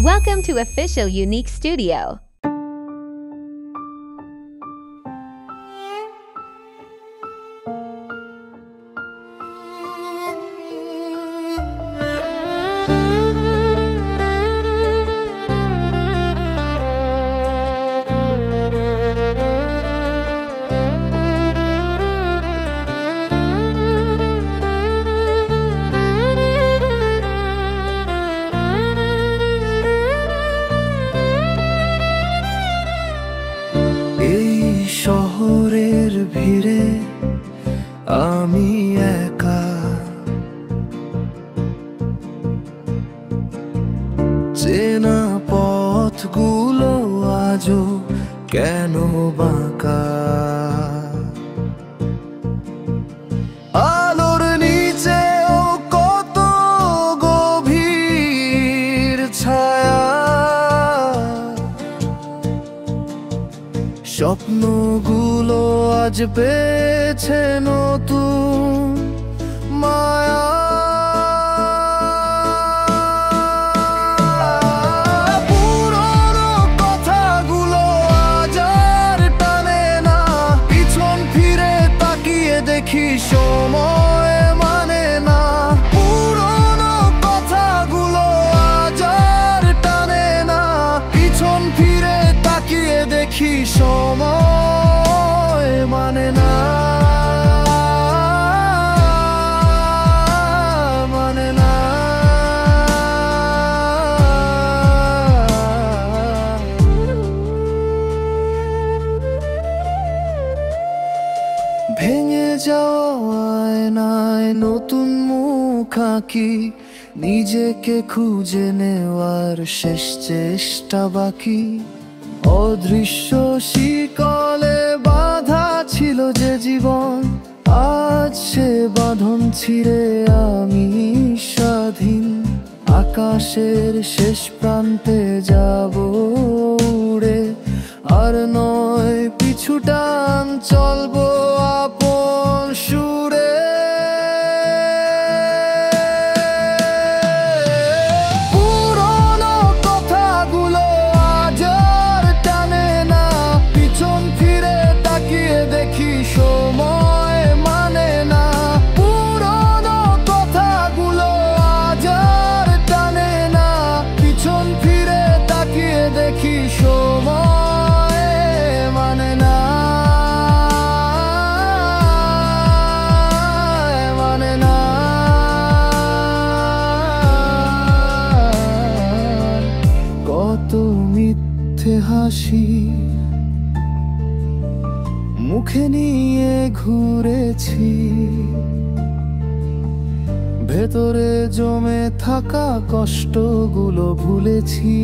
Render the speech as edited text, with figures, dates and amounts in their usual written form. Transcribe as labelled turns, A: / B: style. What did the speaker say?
A: Welcome to Official Unique Studio.
B: শহরের ভিড়ে আমি একা, চেনা পথগুলো আজও কেন বাঁকা। আলোর নিচেও কত গভীর ছায়া, স্বপ্নগুলো আজ পেয়েছে নতুন মায়া। পুরনো কথাগুলো আজ আর টানে না, পিছন ফিরে তাকিয়ে দেখি সময় মানে না। পুরনো কথাগুলো আজ আর টানে না, পিছন ফিরে তাকিয়ে দেখি সময় মানে না, মানে না। ভেঙে যাওয়া আয়নায় নতুন মুখ আঁকি, নিজেকে খুঁজে নেওয়ার শেষ চেষ্টা বাকি। অদৃশ্য শিকলে বাঁধা ছিল যে জীবন, আজ সে বাঁধন ছিঁড়ে আমি স্বাধীন। আকাশের শেষ প্রান্তে যাব উড়ে, আর নয় পিছুটান চলবো আপন সুরে। সময় মানে না, পুরনো কথাগুলো আজ আর টানে না, পিছন ফিরে তাকিয়ে দেখি সময় মানে না, মানে না। কত মিথ্যে হাসি মুখে নিয়ে ঘুরেছি, ভেতরে জমে থাকা কষ্টগুলো ভুলেছি।